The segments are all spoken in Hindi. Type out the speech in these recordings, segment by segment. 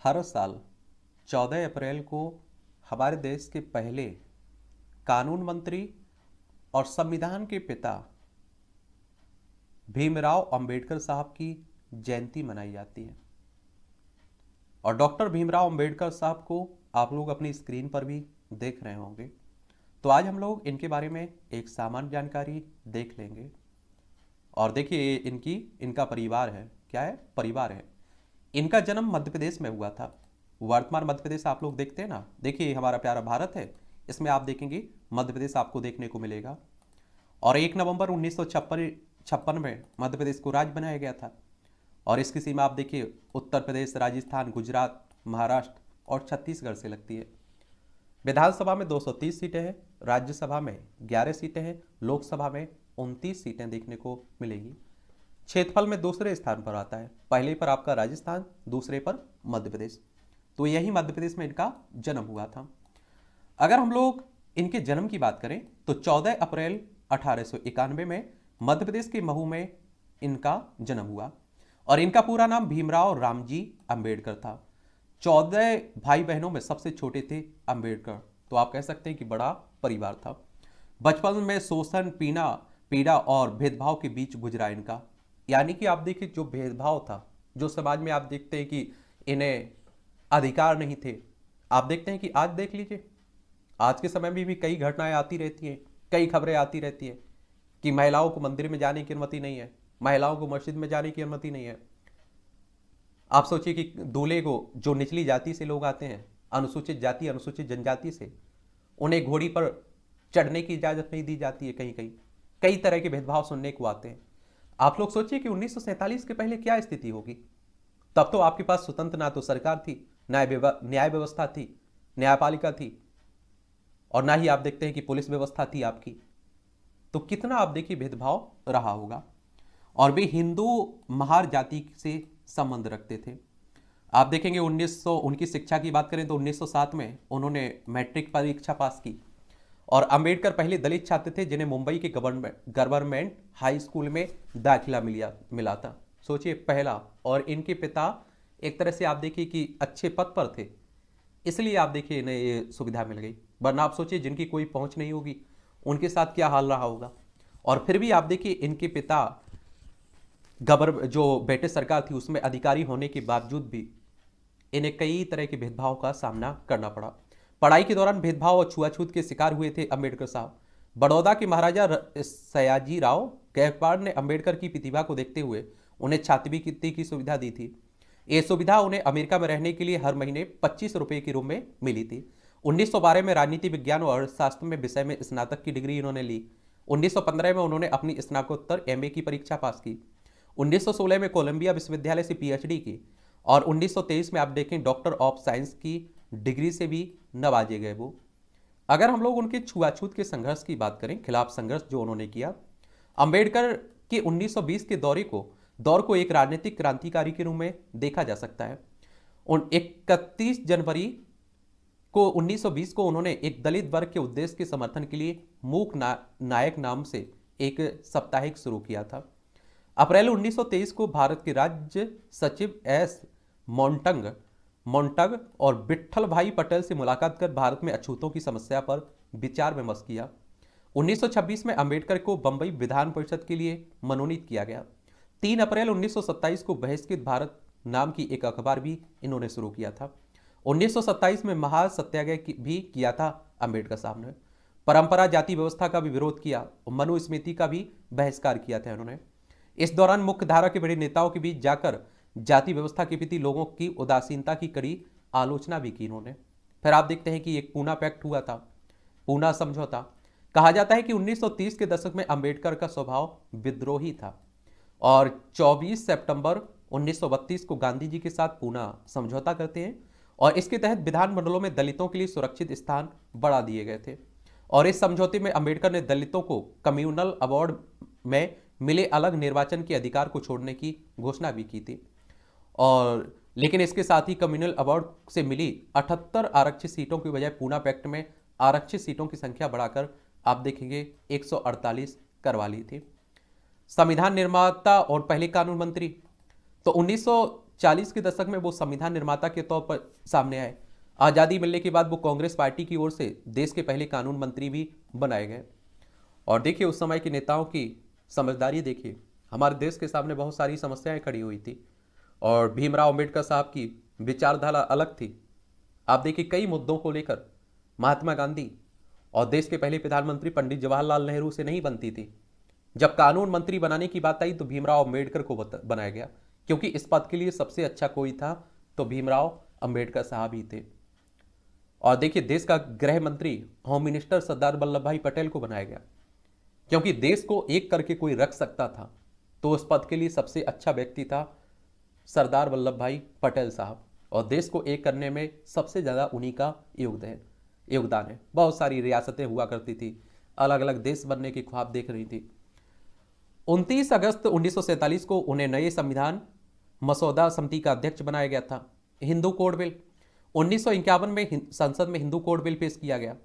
हर साल 14 अप्रैल को हमारे देश के पहले कानून मंत्री और संविधान के पिता भीमराव अंबेडकर साहब की जयंती मनाई जाती है। और डॉक्टर भीमराव अंबेडकर साहब को आप लोग अपनी स्क्रीन पर भी देख रहे होंगे। तो आज हम लोग इनके बारे में एक सामान्य जानकारी देख लेंगे। और देखिए इनका परिवार है, क्या है, परिवार है। इनका जन्म मध्य प्रदेश में हुआ था। वर्तमान मध्य प्रदेश आप लोग देखते हैं ना, देखिए हमारा प्यारा भारत है, इसमें आप देखेंगे मध्य प्रदेश आपको देखने को मिलेगा। और 1 नवंबर 1956 में मध्य प्रदेश को राज्य बनाया गया था। और इसकी सीमा आप देखिए उत्तर प्रदेश, राजस्थान, गुजरात, महाराष्ट्र और छत्तीसगढ़ से लगती है। विधानसभा में 230 सीटें हैं, राज्यसभा में 11 सीटें हैं, लोकसभा में 29 सीटें देखने को मिलेगी। क्षेत्रफल में दूसरे स्थान पर आता है, पहले पर आपका राजस्थान, दूसरे पर मध्य प्रदेश। तो यही मध्य प्रदेश में इनका जन्म हुआ था। अगर हम लोग इनके जन्म की बात करें तो 14 अप्रैल 1891 में मध्य प्रदेश के महू में इनका जन्म हुआ। और इनका पूरा नाम भीमराव रामजी अंबेडकर था। 14 भाई बहनों में सबसे छोटे थे अंबेडकर। तो आप कह सकते हैं कि बड़ा परिवार था। बचपन में शोषण, पीड़ा और भेदभाव के बीच गुजरा इनका। यानी कि आप देखिए जो भेदभाव था, जो समाज में आप देखते हैं कि इन्हें अधिकार नहीं थे, आप देखते हैं कि आज देख लीजिए, आज के समय में भी कई घटनाएं आती रहती हैं, कई खबरें आती रहती हैं कि महिलाओं को मंदिर में जाने की अनुमति नहीं है, महिलाओं को मस्जिद में जाने की अनुमति नहीं है। आप सोचिए कि दूल्हे को जो निचली जाति से लोग आते हैं, अनुसूचित जाति, अनुसूचित जनजाति से, उन्हें घोड़ी पर चढ़ने की इजाजत नहीं दी जाती है। कहीं कहीं कई तरह के भेदभाव सुनने को आते हैं। आप लोग सोचिए कि 1947 के पहले क्या स्थिति होगी। तब तो आपके पास स्वतंत्र ना तो सरकार थी, न्याय व्यवस्था थी, न्यायपालिका थी, और ना ही आप देखते हैं कि पुलिस व्यवस्था थी आपकी। तो कितना आप देखिए भेदभाव रहा होगा। और वे हिंदू महार जाति से संबंध रखते थे। आप देखेंगे उनकी शिक्षा की बात करें तो 1907 में उन्होंने मैट्रिक परीक्षा पास की। और अंबेडकर पहले दलित छात्र थे जिन्हें मुंबई के गवर्नमेंट हाई स्कूल में दाखिला मिला था। सोचिए पहला। और इनके पिता एक तरह से आप देखिए कि अच्छे पद पर थे, इसलिए आप देखिए इन्हें ये सुविधा मिल गई। वरना आप सोचिए जिनकी कोई पहुंच नहीं होगी उनके साथ क्या हाल रहा होगा। और फिर भी आप देखिए इनके पिता जो ब्रिटिश सरकार थी उसमें अधिकारी होने के बावजूद भी इन्हें कई तरह के भेदभाव का सामना करना पड़ा। पढ़ाई के दौरान भेदभाव और छुआछूत के शिकार हुए थे अंबेडकर साहब। बड़ौदा के महाराजा सयाजी राव गायकवाड़ ने अंबेडकर की प्रतिभा को देखते हुए उन्हें छात्रवृत्ति की सुविधा दी थी। ये सुविधा उन्हें अमेरिका में रहने के लिए हर महीने 25 रुपये के रूप में मिली थी। 1912 में राजनीति विज्ञान और अर्थशास्त्र में विषय में स्नातक की डिग्री इन्होंने ली। 1915 में उन्होंने अपनी स्नातकोत्तर MA की परीक्षा पास की। 1916 में कोलंबिया विश्वविद्यालय से PhD की। और 1923 में आप देखें डॉक्टर ऑफ साइंस की डिग्री से भी नवाजे गए वो। अगर हम लोग उनके छुआछूत के संघर्ष की बात करें, खिलाफ संघर्ष जो उन्होंने किया, अंबेडकर के 1920 के दौर को एक राजनीतिक क्रांतिकारी के रूप में देखा जा सकता है। 31 जनवरी को 1920 को उन्होंने एक दलित वर्ग के उद्देश्य के समर्थन के लिए मूक नायक नाम से एक साप्ताहिक शुरू किया था। अप्रैल 1923 को भारत के राज्य सचिव S मोन्टग और विट्ठल भाई पटेल से मुलाकात कर भारत में अछूतों की समस्या पर विचार विमर्श किया। 1926 में अंबेडकर को बंबई विधान परिषद के लिए मनोनीत किया गया। 3 अप्रैल 1927 को बहिष्कृत भारत नाम की एक अखबार भी इन्होंने शुरू किया था। 1927 में महासत्याग्रह भी किया था अंबेडकर साहब ने। परंपरा जाति व्यवस्था का भी विरोध किया और मनुस्मृति का भी बहिष्कार किया था इन्होंने। इस दौरान मुख्य धारा के बड़े नेताओं के बीच जाकर जाति व्यवस्था के प्रति लोगों की उदासीनता की कड़ी आलोचना भी की इन्होंने। फिर आप देखते हैं कि एक पूना पैक्ट हुआ था, पूना समझौता। कहा जाता है कि 1930 के दशक में अंबेडकर का स्वभाव विद्रोही था और 24 सितंबर 1932 को गांधी जी के साथ पूना समझौता करते हैं। और इसके तहत विधानमंडलों में दलितों के लिए सुरक्षित स्थान बढ़ा दिए गए थे। और इस समझौते में अंबेडकर ने दलितों को कम्युनल अवार्ड में मिले अलग निर्वाचन के अधिकार को छोड़ने की घोषणा भी की थी। और लेकिन इसके साथ ही कम्युनल अवार्ड से मिली 78 आरक्षित सीटों की बजाय पूना पैक्ट में आरक्षित सीटों की संख्या बढ़ाकर आप देखेंगे 148 करवा ली थी। संविधान निर्माता और पहले कानून मंत्री तो 40 के दशक में वो संविधान निर्माता के तौर पर सामने आए। आज़ादी मिलने के बाद वो कांग्रेस पार्टी की ओर से देश के पहले कानून मंत्री भी बनाए गए। और देखिए उस समय के नेताओं की समझदारी देखिए, हमारे देश के सामने बहुत सारी समस्याएं खड़ी हुई थी और भीमराव अंबेडकर साहब की विचारधारा अलग थी। आप देखिए कई मुद्दों को लेकर महात्मा गांधी और देश के पहले प्रधानमंत्री पंडित जवाहरलाल नेहरू से नहीं बनती थी। जब कानून मंत्री बनाने की बात आई तो भीमराव अंबेडकर को बनाया गया, क्योंकि इस पद के लिए सबसे अच्छा कोई था तो भीमराव अंबेडकर साहब ही थे। और देखिए देश का गृह मंत्री होम मिनिस्टर सरदार वल्लभ भाई पटेल को बनाया गया, क्योंकि देश को एक करके कोई रख सकता था तो उस पद के लिए सबसे अच्छा व्यक्ति था सरदार वल्लभ भाई पटेल साहब। और देश को एक करने में सबसे ज़्यादा उन्हीं का योगदान है। बहुत सारी रियासतें हुआ करती थी, अलग अलग देश बनने की ख्वाब देख रही थी। 29 अगस्त 1947 को उन्हें नए संविधान मसौदा समिति का अध्यक्ष बनाया गया था। हिंदू कोड बिल 1951 में संसद में हिंदू कोड बिल पेश किया गया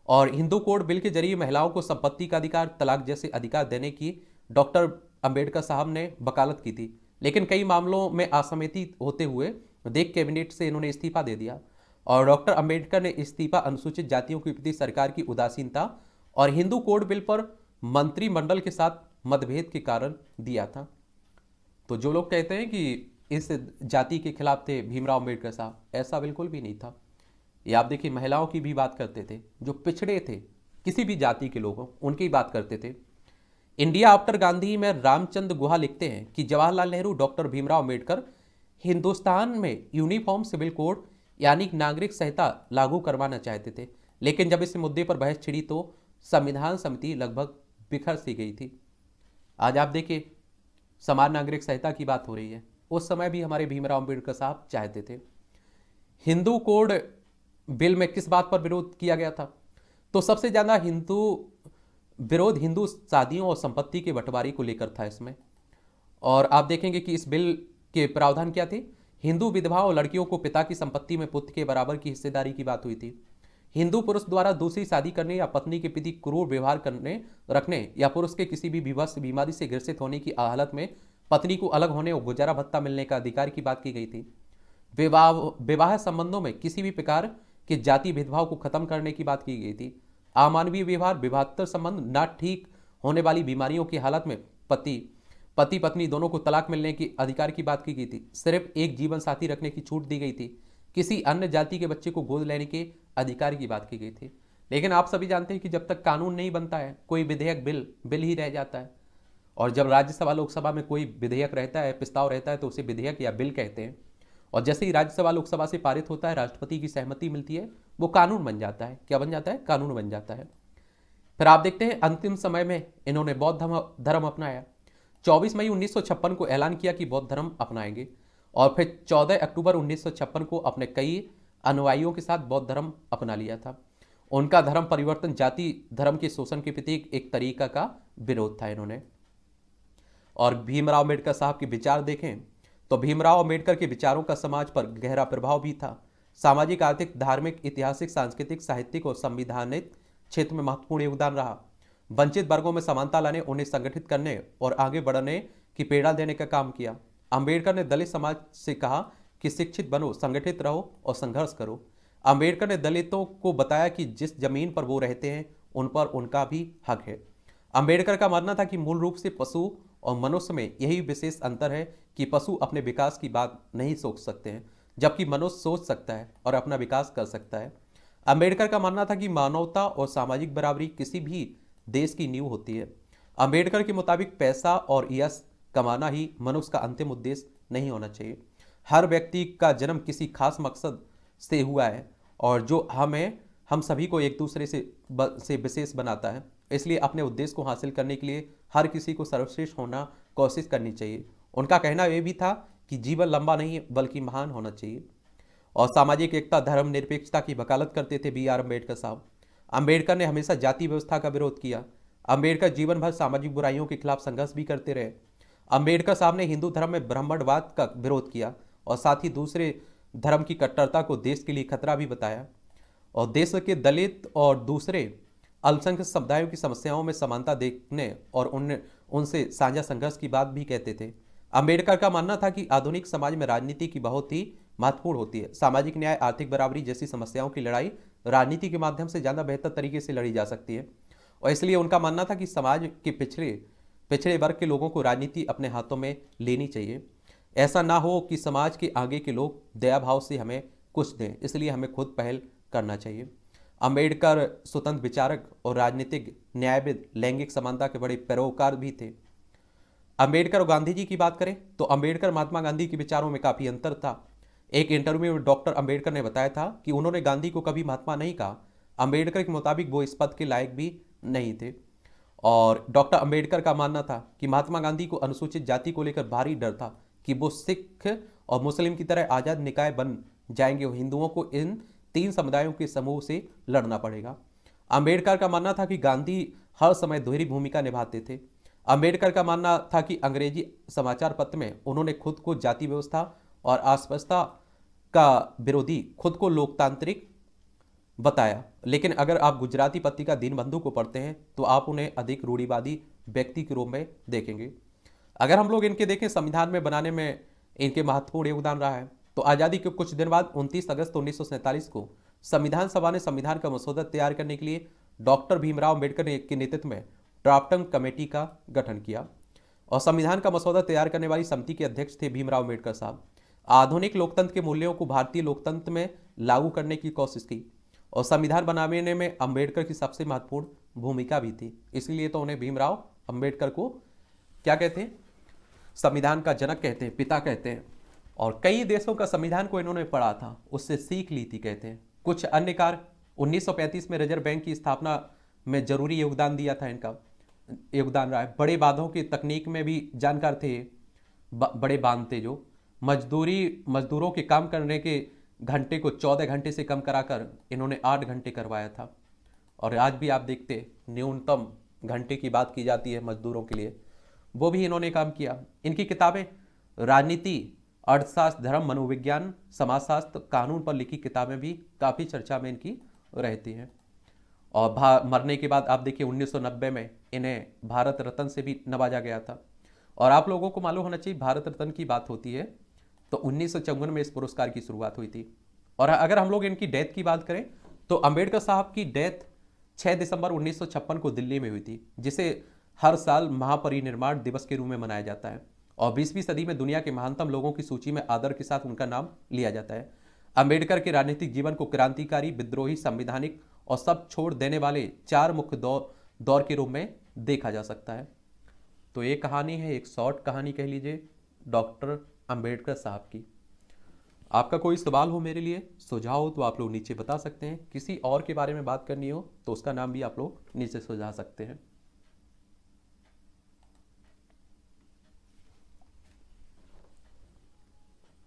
और हिंदू कोड बिल के जरिए महिलाओं को संपत्ति का अधिकार, तलाक जैसे अधिकार देने की डॉक्टर अंबेडकर साहब ने वकालत की थी। लेकिन कई मामलों में असहमति होते हुए देख कैबिनेट से इन्होंने इस्तीफा दे दिया और डॉक्टर अंबेडकर ने इस्तीफा अनुसूचित जातियों के प्रति सरकार की उदासीनता और हिंदू कोड बिल पर मंत्रिमंडल के साथ मतभेद के कारण दिया था। तो जो लोग कहते हैं कि इस जाति के खिलाफ थे भीमराव अंबेडकर साहब, ऐसा बिल्कुल भी नहीं था। ये आप देखिए महिलाओं की भी बात करते थे, जो पिछड़े थे किसी भी जाति के लोगों उनकी बात करते थे। इंडिया आफ्टर गांधी में रामचंद्र गुहा लिखते हैं कि जवाहरलाल नेहरू, डॉक्टर भीमराव अंबेडकर हिंदुस्तान में यूनिफॉर्म सिविल कोड यानी नागरिक संहिता लागू करवाना चाहते थे, लेकिन जब इस मुद्दे पर बहस छिड़ी तो संविधान समिति लगभग बिखर सी गई थी। आज आप देखिए समान नागरिक संहिता की बात हो रही है, उस समय भी हमारे भीमराव अंबेडकर साहब चाहते थे। हिंदू कोड बिल में किस बात पर विरोध किया गया था? तो सबसे ज्यादा विरोध हिंदू शादियों और संपत्ति के बंटवारे को लेकर था इसमें। और आप देखेंगे कि इस बिल के प्रावधान क्या थे। हिंदू विधवाओं और लड़कियों को पिता की संपत्ति में पुत्र के बराबर की हिस्सेदारी की बात हुई थी। हिंदू पुरुष द्वारा दूसरी शादी करने या पत्नी के प्रति क्रूर व्यवहार रखने या पुरुष के किसी भी विवश बीमारी से ग्रसित होने की हालत में पत्नी को अलग होने और गुजारा भत्ता मिलने का अधिकार की बात की गई थी। विवाह संबंधों में किसी भी प्रकार के जाति भेदभाव को खत्म करने की बात की गई थी। अमानवीय व्यवहार, विवाहेतर संबंध, ना ठीक होने वाली बीमारियों की हालत में पति पत्नी दोनों को तलाक मिलने की अधिकार की बात की गई थी। सिर्फ एक जीवन साथी रखने की छूट दी गई थी। किसी अन्य जाति के बच्चे को गोद लेने के अधिकार की बात की गई थी। लेकिन आप सभी जानते हैं कि जब तक कानून नहीं बनता है कोई विधेयक बिल ही रह जाता है। और जब राज्यसभा लोकसभा में कोई विधेयक रहता है, प्रस्ताव रहता है, तो उसे विधेयक या बिल कहते हैं। और जैसे ही राज्यसभा लोकसभा से पारित होता है, राष्ट्रपति की सहमति मिलती है, वो कानून बन जाता है। क्या बन जाता है? कानून बन जाता है। फिर आप देखते हैं अंतिम समय में इन्होंने बौद्ध धर्म अपनाया। 24 मई 1956 को ऐलान किया कि बौद्ध धर्म अपनाएंगे और फिर 14 अक्टूबर 1956 को अपने कई अनुयायियों के साथ बौद्ध धर्म अपना लिया था। उनका धर्म परिवर्तन जाति धर्म के शोषण के प्रति एक तरीका का विरोध था इन्होंने। और भीमराव अम्बेडकर साहब के विचार देखें तो भीमराव अम्बेडकर के विचारों का समाज पर गहरा प्रभाव भी था। सामाजिक, आर्थिक, धार्मिक, ऐतिहासिक, सांस्कृतिक, साहित्यिक और संवैधानिक क्षेत्र में महत्वपूर्ण योगदान रहा। वंचित वर्गों में समानता लाने, उन्हें संगठित करने और आगे बढ़ने की प्रेरणा देने का काम किया। अम्बेडकर ने दलित समाज से कहा कि शिक्षित बनो, संगठित रहो और संघर्ष करो। अम्बेडकर ने दलितों को बताया कि जिस जमीन पर वो रहते हैं उन पर उनका भी हक है। अम्बेडकर का मानना था कि मूल रूप से पशु और मनुष्य में यही विशेष अंतर है कि पशु अपने विकास की बात नहीं सोच सकते हैं, जबकि मनुष्य सोच सकता है और अपना विकास कर सकता है। अम्बेडकर का मानना था कि मानवता और सामाजिक बराबरी किसी भी देश की नींव होती है। अम्बेडकर के मुताबिक पैसा और यश कमाना ही मनुष्य का अंतिम उद्देश्य नहीं होना चाहिए। हर व्यक्ति का जन्म किसी खास मकसद से हुआ है और जो हम सभी को एक दूसरे से विशेष बनाता है। इसलिए अपने उद्देश्य को हासिल करने के लिए हर किसी को सर्वश्रेष्ठ होना कोशिश करनी चाहिए। उनका कहना यह भी था कि जीवन लंबा नहीं बल्कि महान होना चाहिए। और सामाजिक एकता, धर्म निरपेक्षता की वकालत करते थे BR अम्बेडकर साहब। अम्बेडकर ने हमेशा जाति व्यवस्था का विरोध किया। अम्बेडकर जीवन भर सामाजिक बुराइयों के खिलाफ संघर्ष भी करते रहे। अम्बेडकर साहब ने हिंदू धर्म में ब्राह्मणवाद का विरोध किया और साथ ही दूसरे धर्म की कट्टरता को देश के लिए खतरा भी बताया। और देश के दलित और दूसरे अल्पसंख्यक समुदायों की समस्याओं में समानता देखने और उनसे साझा संघर्ष की बात भी कहते थे। अंबेडकर का मानना था कि आधुनिक समाज में राजनीति की बहुत ही महत्वपूर्ण होती है। सामाजिक न्याय, आर्थिक बराबरी जैसी समस्याओं की लड़ाई राजनीति के माध्यम से ज़्यादा बेहतर तरीके से लड़ी जा सकती है। और इसलिए उनका मानना था कि समाज के पिछड़े पिछड़े वर्ग के लोगों को राजनीति अपने हाथों में लेनी चाहिए। ऐसा ना हो कि समाज के आगे के लोग दया भाव से हमें कुछ दें, इसलिए हमें खुद पहल करना चाहिए। अंबेडकर स्वतंत्र विचारक और राजनीतिक न्यायविद, लैंगिक समानता के बड़े पैरोकार भी थे। अंबेडकर और गांधी जी की बात करें तो अंबेडकर महात्मा गांधी के विचारों में काफ़ी अंतर था। एक इंटरव्यू में डॉक्टर अंबेडकर ने बताया था कि उन्होंने गांधी को कभी महात्मा नहीं कहा। अंबेडकर के मुताबिक वो इस पद के लायक भी नहीं थे। और डॉक्टर अंबेडकर का मानना था कि महात्मा गांधी को अनुसूचित जाति को लेकर भारी डर था कि वो सिख और मुस्लिम की तरह आज़ाद निकाय बन जाएंगे और हिंदुओं को इन तीन समुदायों के समूह से लड़ना पड़ेगा। अंबेडकर का मानना था कि गांधी हर समय दोहरी भूमिका निभाते थे। अंबेडकर का मानना था कि अंग्रेजी समाचार पत्र में उन्होंने खुद को जाति व्यवस्था और अस्पृश्यता का विरोधी, खुद को लोकतांत्रिक बताया। लेकिन अगर आप गुजराती पत्रिका दीनबंधु को पढ़ते हैं तो आप उन्हें अधिक रूढ़िवादी व्यक्ति के रूप में देखेंगे। अगर हम लोग इनके देखें संविधान में बनाने में इनके महत्वपूर्ण योगदान रहा है, तो आज़ादी के कुछ दिन बाद 29 अगस्त 1947 को संविधान सभा ने संविधान का मसौदा तैयार करने के लिए डॉक्टर भीमराव अम्बेडकर के नेतृत्व में ड्राफ्टिंग कमेटी का गठन किया। और संविधान का मसौदा तैयार करने वाली समिति के अध्यक्ष थे भीमराव अम्बेडकर साहब। आधुनिक लोकतंत्र के मूल्यों को भारतीय लोकतंत्र में लागू करने की कोशिश की और संविधान बनाने में अंबेडकर की सबसे महत्वपूर्ण भूमिका भी थी। इसलिए तो उन्हें भीमराव अंबेडकर को क्या कहते हैं, संविधान का जनक कहते हैं, पिता कहते हैं। और कई देशों का संविधान को इन्होंने पढ़ा था, उससे सीख ली थी कहते हैं। कुछ अन्य कार्य 1935 में रिजर्व बैंक की स्थापना में जरूरी योगदान दिया था, इनका योगदान रहा है। बड़े बांधों की तकनीक में भी जानकार थे। बड़े बांध थे जो मजदूरों के काम करने के घंटे को 14 घंटे से कम कराकर इन्होंने 8 घंटे करवाया था। और आज भी आप देखते न्यूनतम घंटे की बात की जाती है मजदूरों के लिए, वो भी इन्होंने काम किया। इनकी किताबें राजनीति, अर्थशास्त्र, धर्म, मनोविज्ञान, समाजशास्त्र, कानून पर लिखी किताबें भी काफ़ी चर्चा में इनकी रहती हैं। और मरने के बाद आप देखिए 1990 में इन्हें भारत रत्न से भी नवाजा गया था। और आप लोगों को मालूम होना चाहिए, भारत रत्न की बात होती है तो 1954 में इस पुरस्कार की शुरुआत हुई थी। और अगर हम लोग इनकी डेथ की बात करें तो अंबेडकर साहब की डेथ 6 दिसंबर 1956 को दिल्ली में हुई थी, जिसे हर साल महापरिनिर्वाण दिवस के रूप में मनाया जाता है। और 20वीं सदी में दुनिया के महानतम लोगों की सूची में आदर के साथ उनका नाम लिया जाता है। अंबेडकर के राजनीतिक जीवन को क्रांतिकारी, विद्रोही, संवैधानिक और सब छोड़ देने वाले 4 मुख्य दौर के रूप में देखा जा सकता है। तो ये कहानी है, एक शॉर्ट कहानी कह लीजिए डॉक्टर अंबेडकर साहब की। आपका कोई सवाल हो मेरे लिए, सुझाव हो तो आप लोग नीचे बता सकते हैं। किसी और के बारे में बात करनी हो तो उसका नाम भी आप लोग नीचे सुझा सकते हैं।